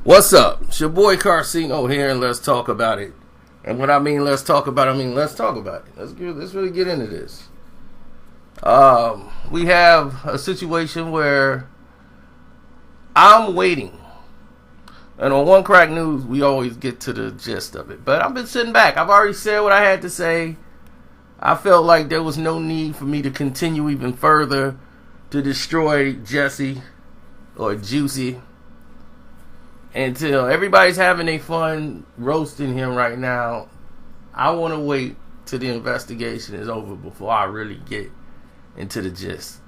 What's up? It's your boy Carcino here, and let's talk about it. And when I mean let's talk about it, I mean let's talk about it. Let's really get into this. We have a situation where I'm waiting. And on One Crack News, we always get to the gist of it. But I've been sitting back. I've already said what I had to say. I felt like there was no need for me to continue even further to destroy Jussie or Juicy until everybody's having a fun roasting him right now. I want to wait till the investigation is over before I really get into the gist.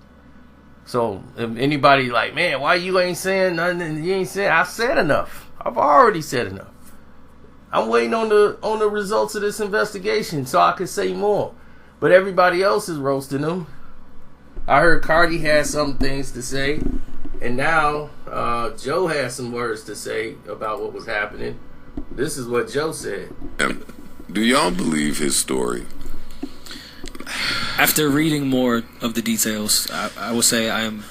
So if anybody like, man, why you ain't saying nothing? You ain't saying. I said enough. I've already said enough. I'm waiting on the results of this investigation so I can say more. But everybody else is roasting him. I heard Cardi had some things to say, and now Joe has some words to say about what was happening. This is what Joe said. Do y'all believe his story? After reading more of the details, I will say I am.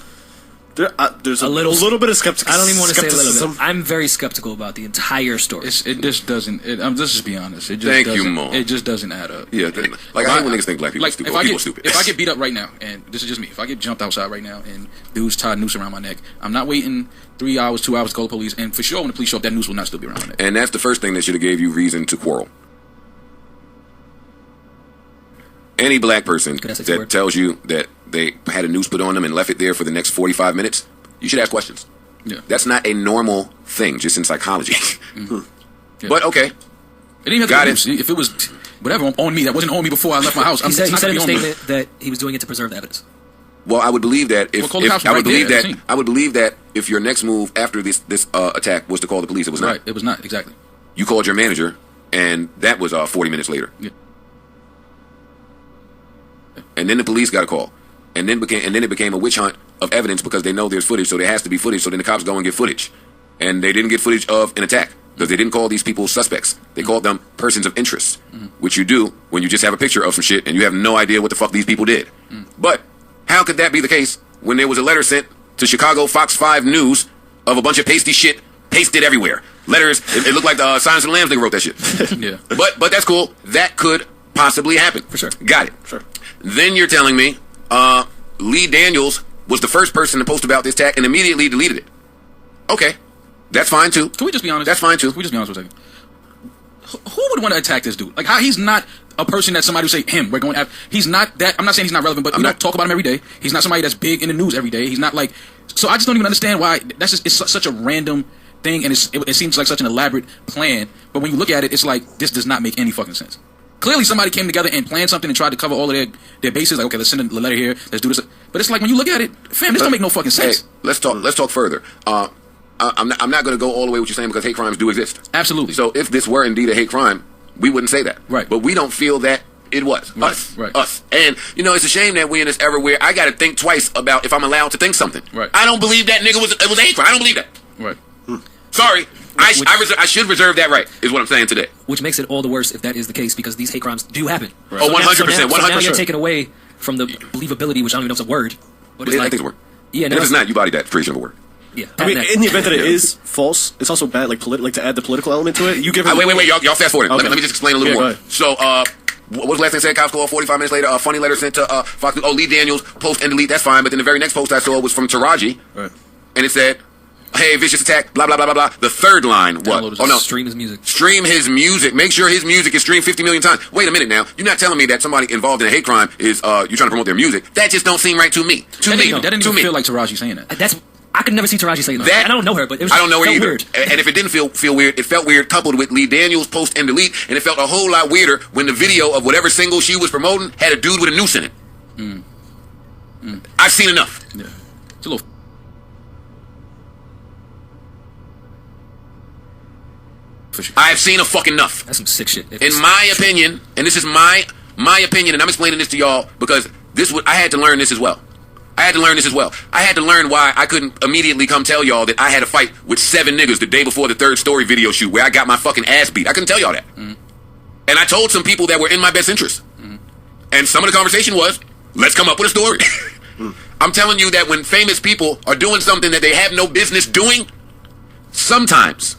There's a little bit of skepticism. I don't even want to say a little bit. I'm very skeptical about the entire story. It just doesn't. Let's just be honest. It just Thank doesn't, you, Mo. It just doesn't add up. Yeah, like I hate when niggas think black people are stupid. Or people are stupid. If I get beat up right now, and this is just me, if I get jumped outside right now and dudes tied a noose around my neck, I'm not waiting 3 hours, 2 hours to call the police. And for sure, when the police show up, that noose will not still be around my neck. And that's the first thing that should have gave you reason to quarrel. Any black person that tells you that they had a noose put on them and left it there for the next 45 minutes, you should ask questions. Yeah. That's not a normal thing, just in psychology. Mm-hmm. Yeah. But okay. It didn't have Got to it. be if it was whatever on me, that wasn't on me before I left my house. He said in a statement that he was doing it to preserve the evidence. Well, I would believe that I would believe that if your next move after this attack was to call the police, it was not. Right, it was not, exactly. You called your manager, and that was 40 minutes later. Yeah. And then the police got a call, and then it became a witch hunt of evidence because they know there's footage, so there has to be footage. So then the cops go and get footage, and they didn't get footage of an attack because they didn't call these people suspects. They called them persons of interest, which you do when you just have a picture of some shit and you have no idea what the fuck these people did. But how could that be the case when there was a letter sent to Chicago Fox 5 News of a bunch of pasty shit pasted everywhere? Letters. It looked like the Silence of the Lambs nigga wrote that shit. Yeah. But that's cool. That could possibly happen. For sure. Got it. Sure. Then you're telling me Lee Daniels was the first person to post about this attack and immediately deleted it. Okay. That's fine too. Can we just be honest? That's fine too. Can we just be honest for a second? Who would want to attack this dude? Like, how he's not a person that somebody would say, him, we're going after. He's not that. I'm not saying he's not relevant, but we don't talk about him every day. He's not somebody that's big in the news every day. He's not like. So I just don't even understand why. That's just, it's such a random thing, and it seems like such an elaborate plan. But when you look at it, it's like, this does not make any fucking sense. Clearly somebody came together and planned something and tried to cover all of their bases. Like, okay, let's send a letter here. Let's do this. But it's like, when you look at it, fam, this don't make no fucking sense. Hey, let's talk further. I'm not going to go all the way with what you're saying because hate crimes do exist. Absolutely. So if this were indeed a hate crime, we wouldn't say that. Right. But we don't feel that it was. Right. Us. Right. Us. And, it's a shame that we're in this era where I got to think twice about if I'm allowed to think something. Right. I don't believe that nigga was a hate crime. I don't believe that. Right. Sorry. I should reserve that right, is what I'm saying today. Which makes it all the worse if that is the case, because these hate crimes do happen. Right. Oh, 100%. 100%. So now you're taken away from the believability, which I don't even know if it's a word. But it's I think it's a word. Yeah, and if it's not, you body that creation of a word. Yeah. I mean, in the event that it is false, it's also bad, like to add the political element to it. You give wait, y'all fast forward. Okay. Let me just explain a little more. So, what was the last thing I said? Cops called 45 minutes later. A funny letter sent to Fox News. Oh, Lee Daniels, post and delete. That's fine. But then the very next post I saw was from Taraji, right, and it said, "Hey, vicious attack, blah, blah, blah, blah, blah." The third line, what? Oh, no. Stream his music. Stream his music. Make sure his music is streamed 50 million times. Wait a minute now. You're not telling me that somebody involved in a hate crime is, you're trying to promote their music. That just don't seem right to me. That didn't even feel like Taraji saying that. I could never see Taraji saying that. I don't know her, but it was I don't know her either. Weird. And if it didn't feel weird, it felt weird coupled with Lee Daniels' post and delete, and it felt a whole lot weirder when the video of whatever single she was promoting had a dude with a noose in it. I've seen enough. Yeah. It's a little... I've seen a fucking enough. That's some sick shit. In my opinion, and this is my opinion, and I'm explaining this to y'all because I had to learn this as well. I had to learn why I couldn't immediately come tell y'all that I had a fight with 7 niggas the day before the third story video shoot where I got my fucking ass beat. I couldn't tell y'all that. And I told some people that were in my best interest. And some of the conversation was, let's come up with a story. I'm telling you that when famous people are doing something that they have no business doing, sometimes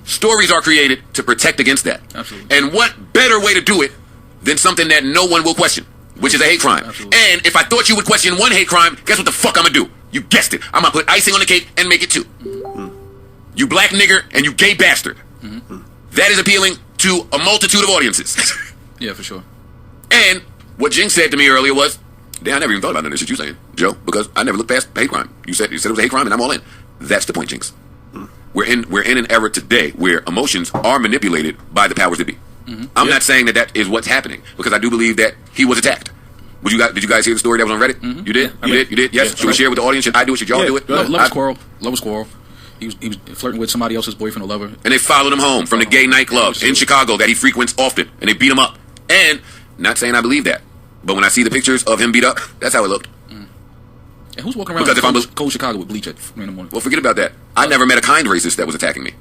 stories are created to protect against that. Absolutely. And what better way to do it than something that no one will question, which is a hate crime. Absolutely. And if I thought you would question one hate crime, guess what the fuck I'm gonna do? You guessed it. I'm gonna put icing on the cake and make it two. You black nigger and you gay bastard. That is appealing to a multitude of audiences. Yeah, for sure. And what Jinx said to me earlier was, damn, I never even thought about none of this shit you saying, Joe, because I never looked past hate crime. You said it was a hate crime and I'm all in. That's the point, Jinx. We're in an era today where emotions are manipulated by the powers that be. I'm not saying that is what's happening, because I do believe that he was attacked. Did you guys hear the story that was on Reddit? You did? You did? Yes? Should we share with the audience? Should I do it? Should y'all do it? Love squirrel. He was flirting with somebody else's boyfriend or lover. And they followed him home from the gay nightclub in Chicago that he frequents often, and they beat him up. And, not saying I believe that, but when I see the pictures of him beat up, that's how it looked. And who's walking around cold Chicago with bleach at 3 in the morning? Well, forget about that. I never met a kind racist that was attacking me.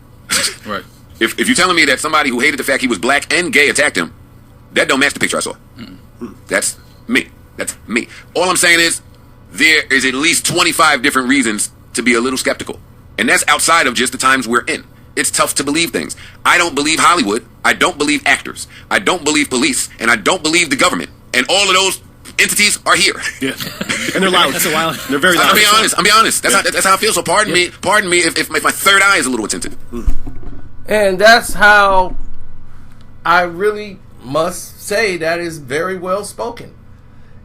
Right. If you're telling me that somebody who hated the fact he was black and gay attacked him, that don't match the picture I saw. That's me. That's me. All I'm saying is, there is at least 25 different reasons to be a little skeptical. And that's outside of just the times we're in. It's tough to believe things. I don't believe Hollywood. I don't believe actors. I don't believe police. And I don't believe the government. And all of those entities are here. Yeah. And they're loud. That's a wild. They're very loud. I'm being honest. That's how I feel. So pardon me if my third eye is a little attentive. And that's how I really must say that is very well spoken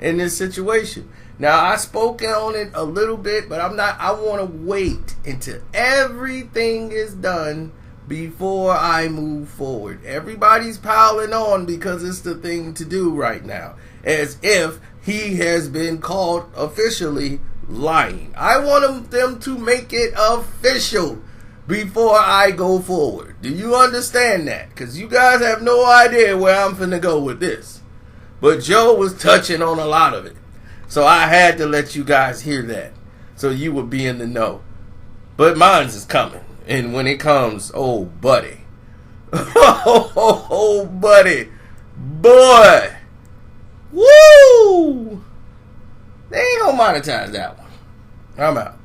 in this situation. Now, I spoke on it a little bit, but I want to wait until everything is done before I move forward. Everybody's piling on because it's the thing to do right now, as if he has been caught officially lying. I want them to make it official before I go forward. Do you understand that? Because you guys have no idea where I'm finna go with this. But Joe was touching on a lot of it. So I had to let you guys hear that, so you would be in the know. But mine's is coming. And when it comes, oh, buddy. Oh, buddy. Boy. Woo! They ain't gonna monetize that one. I'm out.